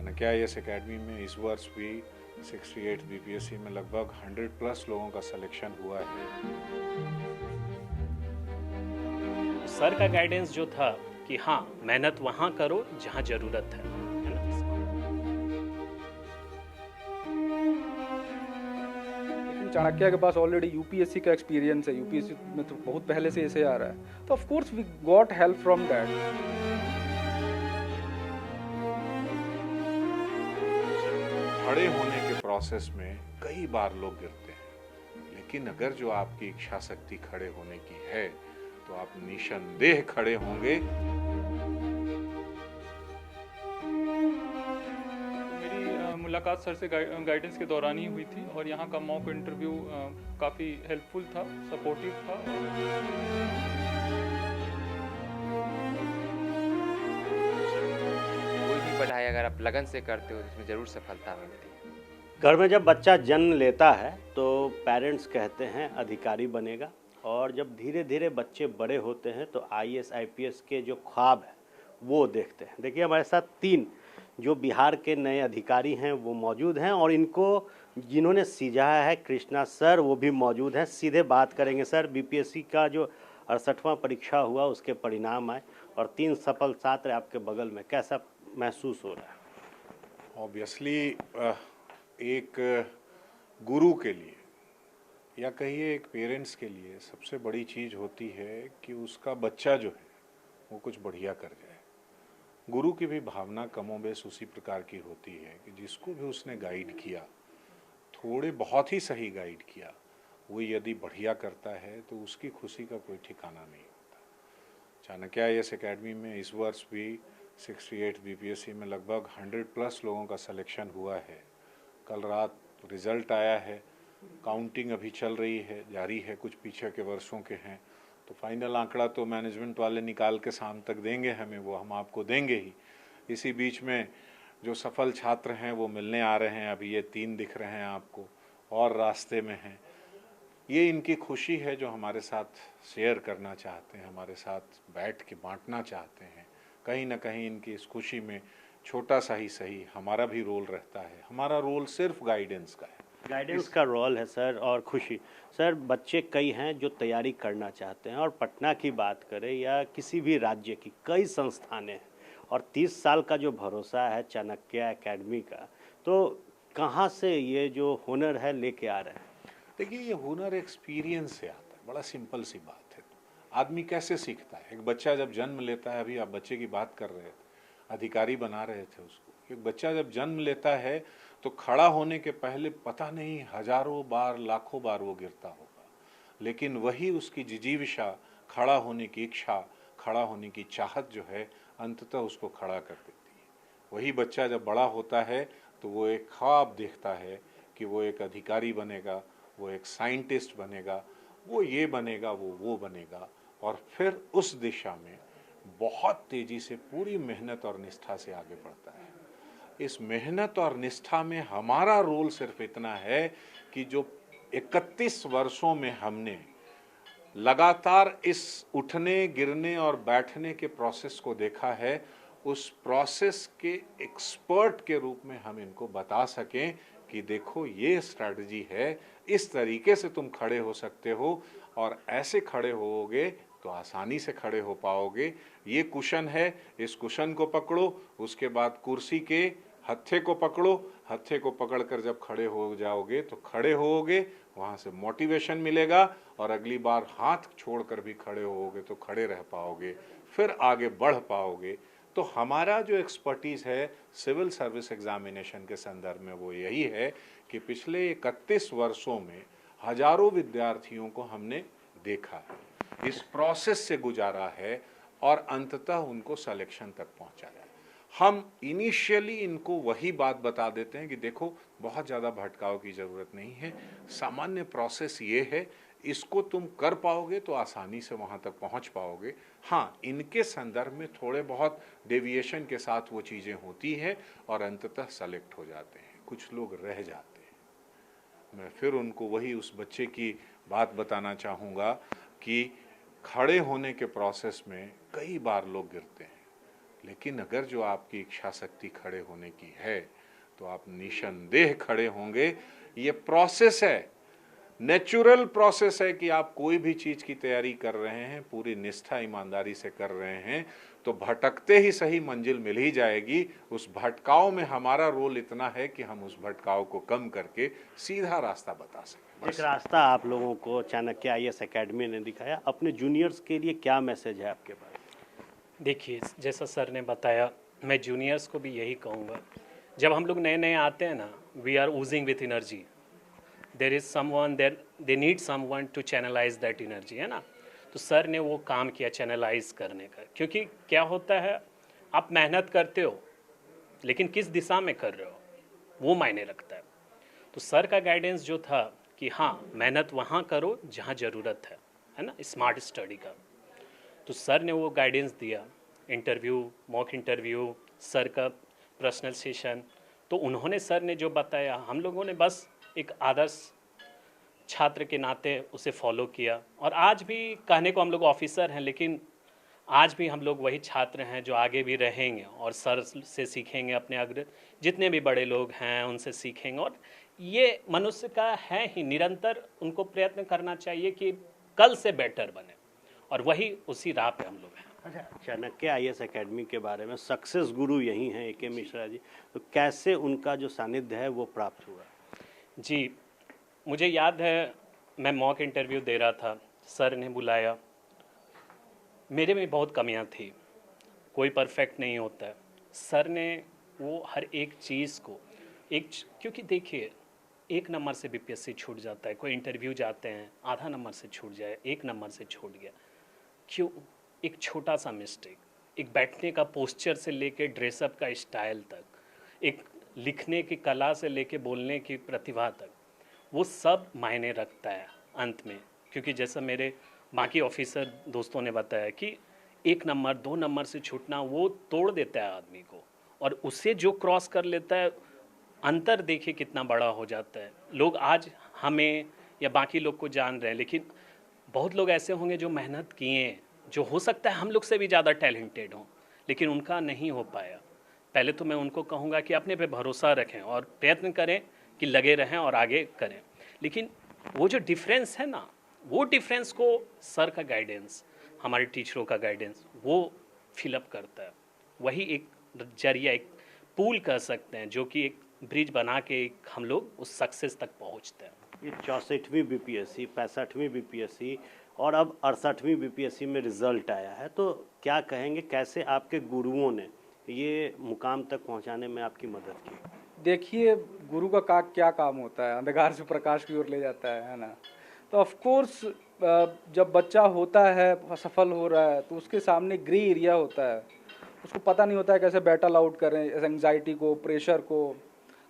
Chanakya IAS academy में इस वर्ष भी 68 बीपीएससी में लगभग 100+ लोगों का सिलेक्शन हुआ है। सर का गाइडेंस जो था कि हाँ, मेहनत वहाँ करो जहाँ ज़रूरत है ना। लेकिन चाणक्य के पास ऑलरेडी यूपीएससी का एक्सपीरियंस है, यूपीएससी में तो बहुत पहले से ऐसे आ रहा है, तो of course we got help from that. खड़े होने के प्रोसेस में कई बार लोग गिरते हैं, लेकिन अगर जो आपकी इच्छा शक्ति खड़े होने की है तो आप निसंदेह खड़े होंगे। मेरी मुलाकात सर से गाइडेंस के दौरान ही हुई थी और यहाँ का मॉक इंटरव्यू काफ़ी हेल्पफुल था, सपोर्टिव था। कोई भी पढ़ाई अगर आप लगन से करते हो तो उसमें ज़रूर सफलता मिलती है। घर में जब बच्चा जन्म लेता है तो पेरेंट्स कहते हैं अधिकारी बनेगा, और जब धीरे धीरे बच्चे बड़े होते हैं तो आईएएस आईपीएस के जो ख्वाब है वो देखते हैं। देखिए हमारे साथ 3 जो बिहार के नए अधिकारी हैं वो मौजूद हैं, और इनको जिन्होंने सिझाया है कृष्णा सर वो भी मौजूद हैं। सीधे बात करेंगे। सर, बीपीएससी का जो 68वां परीक्षा हुआ उसके परिणाम आए और 3 सफल छात्र आपके बगल में, कैसा महसूस हो रहा है? ऑब्वियसली एक गुरु के लिए या कहिए एक पेरेंट्स के लिए सबसे बड़ी चीज़ होती है कि उसका बच्चा जो है वो कुछ बढ़िया कर जाए। गुरु की भी भावना कमोबेश उसी प्रकार की होती है कि जिसको भी उसने गाइड किया, थोड़े बहुत ही सही गाइड किया, वो यदि बढ़िया करता है तो उसकी खुशी का कोई ठिकाना नहीं होता। चाणक्य आईएएस एकेडमी में इस वर्ष भी 68 बीपीएससी में लगभग 100+ लोगों का सिलेक्शन हुआ है। कल रात रिज़ल्ट आया है, काउंटिंग अभी चल रही है, जारी है, कुछ पीछे के वर्षों के हैं, तो फाइनल आंकड़ा तो मैनेजमेंट वाले निकाल के शाम तक देंगे हमें, वो हम आपको देंगे ही। इसी बीच में जो सफल छात्र हैं वो मिलने आ रहे हैं, अभी ये 3 दिख रहे हैं आपको और रास्ते में हैं। ये इनकी खुशी है जो हमारे साथ शेयर करना चाहते हैं, हमारे साथ बैठ के बांटना चाहते हैं। कहीं ना कहीं इनकी इस खुशी में छोटा सा ही सही हमारा भी रोल रहता है। हमारा रोल सिर्फ गाइडेंस का है, गाइडेंस का रोल है सर, और खुशी। सर, बच्चे कई हैं जो तैयारी करना चाहते हैं, और पटना की बात करें या किसी भी राज्य की, कई संस्थानें हैं, और 30 साल का जो भरोसा है चाणक्य एकेडमी का, तो कहाँ से ये जो हुनर है लेके आ रहे हैं? देखिए ये हुनर एक्सपीरियंस से आता है, बड़ा सिंपल सी बात है। आदमी कैसे सीखता है? एक बच्चा जब जन्म लेता है, अभी आप बच्चे की बात कर रहे थे, अधिकारी बना रहे थे उसको, एक बच्चा जब जन्म लेता है तो खड़ा होने के पहले पता नहीं हजारों बार लाखों बार वो गिरता होगा, लेकिन वही उसकी जिजीविषा, खड़ा होने की इच्छा, खड़ा होने की चाहत जो है अंततः उसको खड़ा कर देती है। वही बच्चा जब बड़ा होता है तो वो एक ख्वाब देखता है कि वो एक अधिकारी बनेगा, वो एक साइंटिस्ट बनेगा, वो ये बनेगा, वो बनेगा, और फिर उस दिशा में बहुत तेजी से पूरी मेहनत और निष्ठा से आगे बढ़ता है। इस मेहनत और निष्ठा में हमारा रोल सिर्फ इतना है कि जो 31 वर्षों में हमने लगातार इस उठने, गिरने और बैठने के प्रोसेस को देखा है, उस प्रोसेस के एक्सपर्ट के रूप में हम इनको बता सकें कि देखो ये स्ट्रैटेजी है, इस तरीके से तुम खड़े हो सकते हो, और ऐसे खड़े होगे तो आसानी से खड़े हो पाओगे। ये कुशन है, इस कुशन को पकड़ो, उसके बाद कुर्सी के हत्थे को पकड़ो, हत्थे को पकड़कर जब खड़े हो जाओगे तो खड़े होगे, वहाँ से मोटिवेशन मिलेगा, और अगली बार हाथ छोड़कर भी खड़े होगे तो खड़े रह पाओगे, फिर आगे बढ़ पाओगे। तो हमारा जो एक्सपर्टीज़ है सिविल सर्विस एग्जामिनेशन के संदर्भ में वो यही है कि पिछले 31 वर्षों में हजारों विद्यार्थियों को हमने देखा है, इस प्रोसेस से गुजारा है और अंततः उनको सिलेक्शन तक पहुंचाया है। हम इनिशियली इनको वही बात बता देते हैं कि देखो बहुत ज़्यादा भटकाव की ज़रूरत नहीं है, सामान्य प्रोसेस ये है, इसको तुम कर पाओगे तो आसानी से वहाँ तक पहुँच पाओगे। हाँ, इनके संदर्भ में थोड़े बहुत डेविएशन के साथ वो चीज़ें होती है और अंततः सेलेक्ट हो जाते हैं, कुछ लोग रह जाते हैं। मैं फिर उनको वही उस बच्चे की बात बताना चाहूँगा कि खड़े होने के प्रोसेस में कई बार लोग गिरते हैं, लेकिन अगर जो आपकी इच्छा शक्ति खड़े होने की है तो आप निसंदेह खड़े होंगे। ये प्रोसेस है, नेचुरल प्रोसेस है कि आप कोई भी चीज की तैयारी कर रहे हैं, पूरी निष्ठा ईमानदारी से कर रहे हैं तो भटकते ही सही मंजिल मिल ही जाएगी। उस भटकाव में हमारा रोल इतना है कि हम उस भटकाव को कम करके सीधा रास्ता बता सकें। एक रास्ता आप लोगों को चाणक्य IAS एकेडमी ने दिखाया, अपने जूनियर्स के लिए क्या मैसेज है आपके पास? देखिए, जैसा सर ने बताया, मैं जूनियर्स को भी यही कहूँगा, जब हम लोग नए नए आते हैं ना, we are oozing with energy, there is someone there they need someone to channelise that energy, है ना। तो सर ने वो काम किया चैनलाइज करने का, क्योंकि क्या होता है, आप मेहनत करते हो लेकिन किस दिशा में कर रहे हो वो मायने रखता है। तो सर का गाइडेंस जो था कि हाँ, मेहनत वहाँ करो जहाँ ज़रूरत है ना, स्मार्ट स्टडी का। तो सर ने वो गाइडेंस दिया, इंटरव्यू, मॉक इंटरव्यू, सर का पर्सनल सेशन, तो उन्होंने, सर ने जो बताया, हम लोगों ने बस एक आदर्श छात्र के नाते उसे फॉलो किया। और आज भी कहने को हम लोग ऑफिसर हैं, लेकिन आज भी हम लोग वही छात्र हैं जो आगे भी रहेंगे और सर से सीखेंगे, अपने अग्र जितने भी बड़े लोग हैं उनसे सीखेंगे। और ये मनुष्य का है ही, निरंतर उनको प्रयत्न करना चाहिए कि कल से बेटर बने, और वही उसी राह पे हम लोग हैं। अच्छा, चाणक्य IAS एकेडमी के बारे में, सक्सेस गुरु यही हैं AK मिश्रा जी, तो कैसे उनका जो सानिध्य है वो प्राप्त हुआ? जी, मुझे याद है, मैं मॉक इंटरव्यू दे रहा था, सर ने बुलाया, मेरे में बहुत कमियां थी, कोई परफेक्ट नहीं होता है। सर ने वो हर एक चीज़ को क्योंकि देखिए, 1 नंबर से BPSC छूट जाता है, कोई इंटरव्यू जाते हैं आधा नंबर से छूट जाए, 1 नंबर से छूट गया, क्यों? एक छोटा सा मिस्टेक, एक बैठने का पोस्चर से लेके ड्रेसअप का स्टाइल तक, एक लिखने की कला से लेके बोलने की प्रतिभा तक, वो सब मायने रखता है अंत में। क्योंकि जैसा मेरे बाकी ऑफिसर दोस्तों ने बताया कि 1 नंबर 2 नंबर से छूटना वो तोड़ देता है आदमी को, और उससे जो क्रॉस कर लेता है, अंतर देखिए कितना बड़ा हो जाता है। लोग आज हमें या बाकी लोग को जान रहे हैं, लेकिन बहुत लोग ऐसे होंगे जो मेहनत किए, जो हो सकता है हम लोग से भी ज़्यादा टैलेंटेड हों, लेकिन उनका नहीं हो पाया। पहले तो मैं उनको कहूँगा कि अपने पे भरोसा रखें और प्रयत्न करें कि लगे रहें और आगे करें। लेकिन वो जो डिफरेंस है ना, वो डिफरेंस को सर का गाइडेंस, हमारे टीचरों का गाइडेंस, वो फिलअप करता है। वही एक जरिया, एक पुल कह सकते हैं, जो कि एक ब्रिज बना के हम लोग उस सक्सेस तक पहुंचते हैं। ये 64वीं BPSC, 65वीं BPSC और अब 68वीं BPSC में रिजल्ट आया है, तो क्या कहेंगे, कैसे आपके गुरुओं ने ये मुकाम तक पहुंचाने में आपकी मदद की? देखिए, गुरु का क्या काम होता है, अंधकार से प्रकाश की ओर ले जाता है ना। तो ऑफ कोर्स जब बच्चा होता है, सफल हो रहा है, तो उसके सामने ग्रे एरिया होता है, उसको पता नहीं होता है कैसे बैटल आउट करें एंग्जाइटी को, प्रेशर को,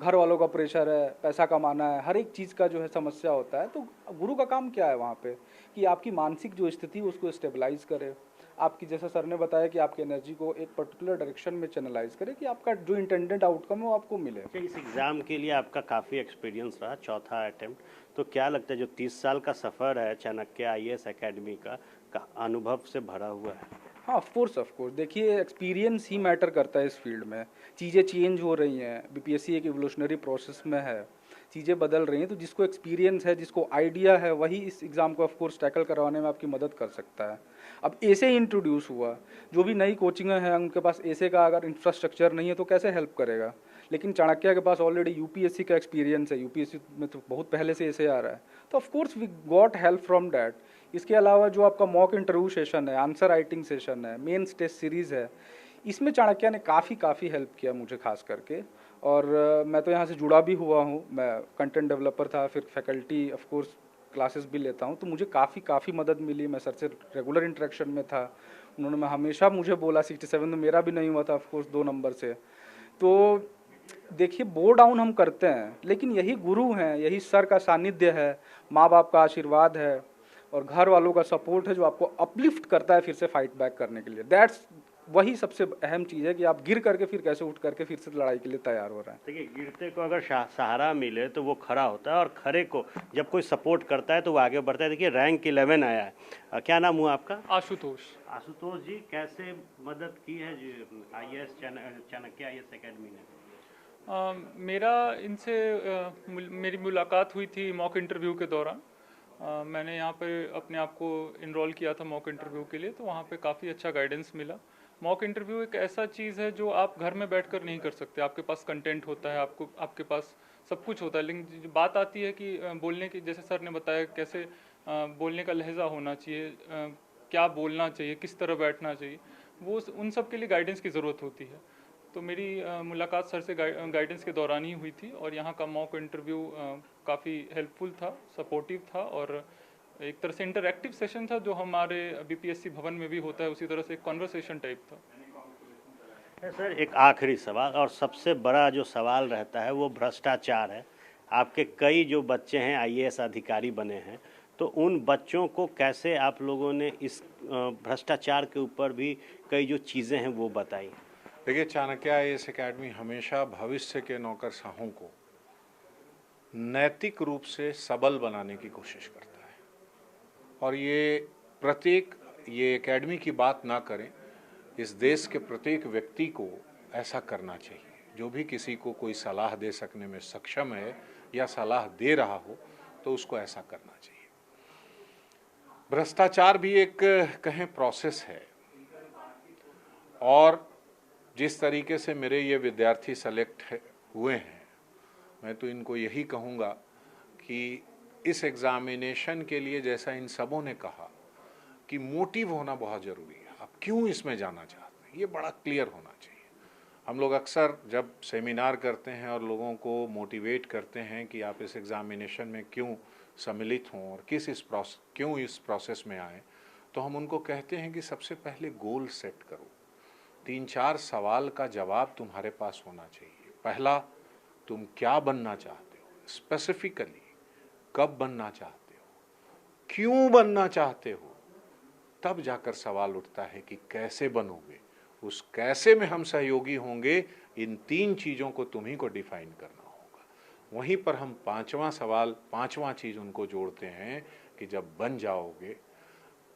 घर वालों का प्रेशर है, पैसा कमाना है, हर एक चीज़ का जो है समस्या होता है। तो गुरु का काम क्या है वहाँ पे, कि आपकी मानसिक जो स्थिति है उसको स्टेबलाइज करे, आपकी, जैसा सर ने बताया, कि आपकी एनर्जी को एक पर्टिकुलर डायरेक्शन में चैनलाइज करे कि आपका जो इंटेंडेड आउटकम है वो आपको मिले। इस एग्ज़ाम के लिए आपका काफ़ी एक्सपीरियंस रहा, 4था अटेम्प्ट, तो क्या लगता है जो 30 साल का सफ़र है चाणक्य IAS एकेडमी का अनुभव से भरा हुआ है? हाँ, ऑफ कोर्स देखिए, एक्सपीरियंस ही मैटर करता है इस फील्ड में। चीज़ें चेंज हो रही हैं, BPSC एक इवोल्यूशनरी प्रोसेस में है, चीज़ें बदल रही हैं, तो जिसको एक्सपीरियंस है, जिसको आइडिया है, वही इस एग्ज़ाम को ऑफ कोर्स टैकल करवाने में आपकी मदद कर सकता है। अब ऐसे ही इंट्रोड्यूस हुआ, जो भी नई कोचिंग हैं उनके पास ऐसे का अगर इंफ्रास्ट्रक्चर नहीं है तो कैसे हेल्प करेगा। लेकिन चाणक्य के पास ऑलरेडी UPSC का एक्सपीरियंस है, UPSC में तो बहुत पहले से ऐसे आ रहा है, तो of course we got help from that. इसके अलावा जो आपका मॉक इंटरव्यू सेशन है, आंसर राइटिंग सेशन है, मेन टेस्ट सीरीज़ है, इसमें चाणक्य ने काफ़ी हेल्प किया मुझे खास करके। और मैं तो यहाँ से जुड़ा भी हुआ हूँ, मैं कंटेंट डेवलपर था, फिर फैकल्टी ऑफ कोर्स क्लासेस भी लेता हूँ, तो मुझे काफ़ी मदद मिली। मैं सर से रेगुलर इंटरेक्शन में था, उन्होंने हमेशा मुझे बोला, 67 तो मेरा भी नहीं हुआ था ऑफ कोर्स 2 नंबर से। तो देखिए, बो डाउन हम करते हैं, लेकिन यही गुरु हैं, यही सर का सानिध्य है, माँ बाप का आशीर्वाद है और घर वालों का सपोर्ट है, जो आपको अपलिफ्ट करता है फिर से फाइट बैक करने के लिए। दैट्स वही सबसे अहम चीज़ है कि आप गिर करके फिर कैसे उठ करके फिर से लड़ाई के लिए तैयार हो रहे हैं। देखिए, गिरते को अगर सहारा मिले तो वो खड़ा होता है, और खड़े को जब कोई सपोर्ट करता है तो वो आगे बढ़ता है। देखिए, रैंक 11 आया है। क्या नाम हुआ आपका? आशुतोष। आशुतोष जी, कैसे मदद की है जी IAS चाणक्य IAS एकेडमी ने? मेरा इनसे मेरी मुलाकात हुई थी मॉक इंटरव्यू के दौरान। मैंने यहाँ पे अपने आप को इनरोल किया था मॉक इंटरव्यू के लिए, तो वहाँ पे काफ़ी अच्छा गाइडेंस मिला। मॉक इंटरव्यू एक ऐसा चीज़ है जो आप घर में बैठकर नहीं कर सकते। आपके पास कंटेंट होता है, आपके पास सब कुछ होता है, लेकिन जो बात आती है कि बोलने की, जैसे सर ने बताया कैसे बोलने का लहजा होना चाहिए, क्या बोलना चाहिए, किस तरह बैठना चाहिए, वो उन सब के लिए गाइडेंस की ज़रूरत होती है। तो मेरी मुलाकात सर से गाइडेंस के दौरान ही हुई थी, और यहाँ का मॉक इंटरव्यू काफ़ी हेल्पफुल था, सपोर्टिव था, और एक तरह से इंटरैक्टिव सेशन था जो हमारे BPSC भवन में भी होता है, उसी तरह से एक कॉन्वर्सेशन टाइप था। सर, एक आखिरी सवाल, और सबसे बड़ा जो सवाल रहता है वो भ्रष्टाचार है। आपके कई जो बच्चे हैं IAS अधिकारी बने हैं, तो उन बच्चों को कैसे आप लोगों ने इस भ्रष्टाचार के ऊपर भी कई जो चीज़ें हैं वो बताई? देखिए, चाणक्य IAS एकेडमी हमेशा भविष्य के नौकरशाहों को नैतिक रूप से सबल बनाने की कोशिश करता है, और ये एकेडमी की बात ना करें, इस देश के प्रत्येक व्यक्ति को ऐसा करना चाहिए। जो भी किसी को कोई सलाह दे सकने में सक्षम है या सलाह दे रहा हो, तो उसको ऐसा करना चाहिए। भ्रष्टाचार भी एक कहें प्रोसेस है, और जिस तरीके से मेरे ये विद्यार्थी सेलेक्ट हुए हैं, मैं तो इनको यही कहूँगा कि इस एग्ज़ामिनेशन के लिए, जैसा इन सबों ने कहा कि मोटिव होना बहुत ज़रूरी है। आप क्यों इसमें जाना चाहते हैं, ये बड़ा क्लियर होना चाहिए। हम लोग अक्सर जब सेमिनार करते हैं और लोगों को मोटिवेट करते हैं कि आप इस एग्ज़ामिनेशन में क्यों सम्मिलित हों और क्यों इस प्रोसेस में आएँ, तो हम उनको कहते हैं कि सबसे पहले गोल सेट करो। 3-4 सवाल का जवाब तुम्हारे पास होना चाहिए। पहला, तुम क्या बनना चाहते हो, स्पेसिफिकली कब बनना चाहते हो, क्यों बनना चाहते हो, तब जाकर सवाल उठता है कि कैसे बनोगे। उस कैसे में हम सहयोगी होंगे, इन 3 चीज़ों को तुम्ही को डिफाइन करना होगा। वहीं पर हम 5वां सवाल, 5वां चीज़ उनको जोड़ते हैं कि जब बन जाओगे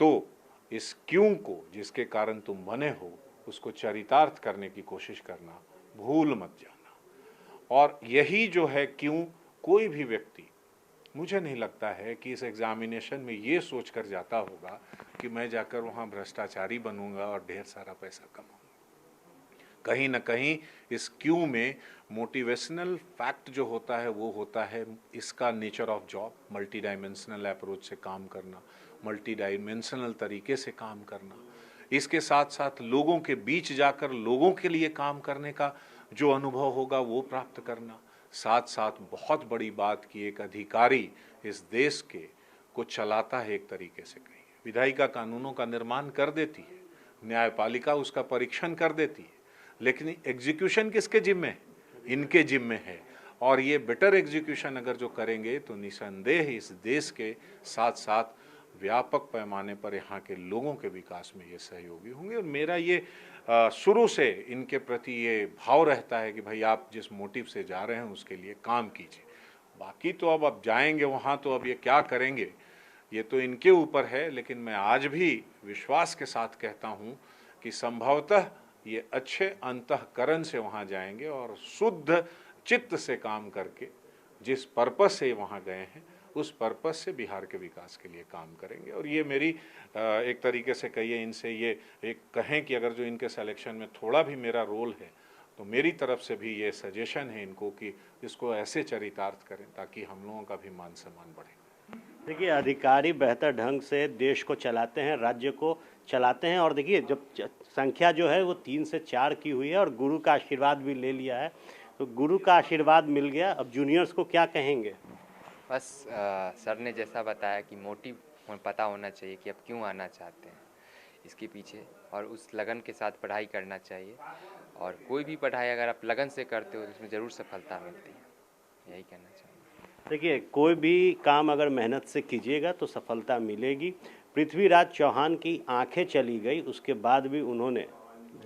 तो इस क्यों को, जिसके कारण तुम बने हो, उसको चरितार्थ करने की कोशिश करना भूल मत जाना। और यही जो है क्यों, कोई भी व्यक्ति, मुझे नहीं लगता है कि इस एग्ज़ामिनेशन में ये सोच कर जाता होगा कि मैं जाकर वहाँ भ्रष्टाचारी बनूंगा और ढेर सारा पैसा कमाऊंगा। कहीं ना कहीं इस क्यों में मोटिवेशनल फैक्ट जो होता है वो होता है इसका nature of job, multi dimensional approach से काम करना, मल्टी डायमेंशनल तरीके से काम करना, इसके साथ साथ लोगों के बीच जाकर लोगों के लिए काम करने का जो अनुभव होगा वो प्राप्त करना, साथ साथ बहुत बड़ी बात कि एक अधिकारी इस देश के को चलाता है। एक तरीके से कहीं विधायिका कानूनों का निर्माण कर देती है, न्यायपालिका उसका परीक्षण कर देती है, लेकिन एग्जीक्यूशन किसके जिम्मे है? इनके जिम्मे है। और ये बेटर एग्जीक्यूशन अगर जो करेंगे तो निसंदेह इस देश के साथ साथ व्यापक पैमाने पर यहाँ के लोगों के विकास में ये सहयोगी होंगे। और मेरा ये शुरू से इनके प्रति ये भाव रहता है कि भाई आप जिस मोटिव से जा रहे हैं उसके लिए काम कीजिए। बाकी तो अब जाएंगे वहाँ तो अब ये क्या करेंगे ये तो इनके ऊपर है, लेकिन मैं आज भी विश्वास के साथ कहता हूँ कि संभवतः ये अच्छे अंतःकरण से वहाँ जाएंगे और शुद्ध चित्त से काम करके जिस पर्पस से वहाँ गए हैं उस पर्पस से बिहार के विकास के लिए काम करेंगे। और ये मेरी एक तरीके से कहिए इनसे ये एक कहें कि अगर जो इनके सिलेक्शन में थोड़ा भी मेरा रोल है तो मेरी तरफ से भी ये सजेशन है इनको कि इसको ऐसे चरितार्थ करें ताकि हम लोगों का भी मान सम्मान बढ़े। देखिए, अधिकारी बेहतर ढंग से देश को चलाते हैं, राज्य को चलाते हैं। और देखिए, जब संख्या जो है वो 3 से 4 की हुई है और गुरु का आशीर्वाद भी ले लिया है, तो गुरु का आशीर्वाद मिल गया। अब जूनियर्स को क्या कहेंगे? बस सर ने जैसा बताया कि मोटिव पता होना चाहिए कि आप क्यों आना चाहते हैं इसके पीछे, और उस लगन के साथ पढ़ाई करना चाहिए। और कोई भी पढ़ाई अगर आप लगन से करते हो तो उसमें ज़रूर सफलता मिलती है, यही कहना चाहूँगा। देखिए, कोई भी काम अगर मेहनत से कीजिएगा तो सफलता मिलेगी। पृथ्वीराज चौहान की आंखें चली गई, उसके बाद भी उन्होंने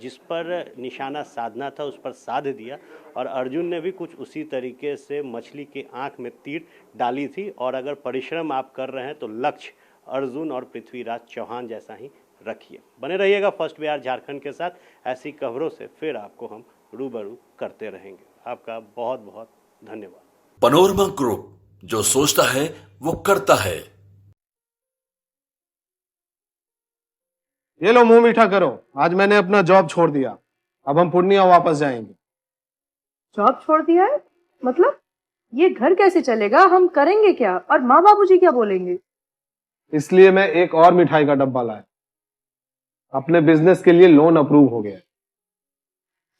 जिस पर निशाना साधना था उस पर साध दिया और अर्जुन ने भी कुछ उसी तरीके से मछली के आंख में तीर डाली थी। और अगर परिश्रम आप कर रहे हैं तो लक्ष्य अर्जुन और पृथ्वीराज चौहान जैसा ही रखिए। बने रहिएगा फर्स्ट बिहार झारखंड के साथ, ऐसी खबरों से फिर आपको हम रूबरू करते रहेंगे। आपका बहुत बहुत धन्यवाद। पैनोरमा ग्रुप, जो सोचता है वो करता है। ये लो मुंह मीठा करो, आज मैंने अपना जॉब छोड़ दिया, अब हम पूर्णिया वापस जाएंगे। जॉब छोड़ दिया है? मतलब ये घर कैसे चलेगा? हम करेंगे क्या? और माँ बाबूजी क्या बोलेंगे? इसलिए मैं एक और मिठाई का डब्बा लाया। अपने बिजनेस के लिए लोन अप्रूव हो गया।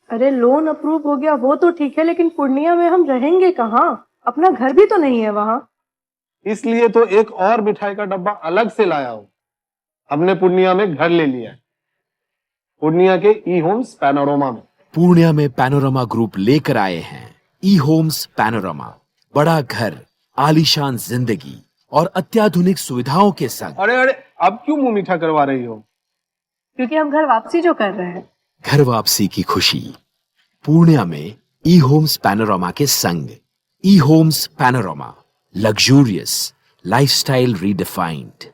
अरे लोन अप्रूव हो गया वो तो ठीक है, लेकिन पूर्णिया में हम रहेंगे कहाँ? अपना घर भी तो नहीं है वहाँ। इसलिए तो एक और मिठाई का डब्बा अलग से लाया हूँ। हमने पूर्णिया में घर ले लिया है, पूर्णिया के ई होम्स पैनोरमा में। पूर्णिया में पैनोरमा ग्रुप लेकर आए हैं ई होम्स पैनोरमा, बड़ा घर, आलीशान जिंदगी और अत्याधुनिक सुविधाओं के संग। अरे अरे, अब क्यों मुंह मीठा करवा रही हो? क्योंकि हम घर वापसी जो कर रहे हैं। घर वापसी की खुशी पूर्णिया में ई होम्स पैनोरमा के संग। ई Homes Panorama, luxurious lifestyle redefined.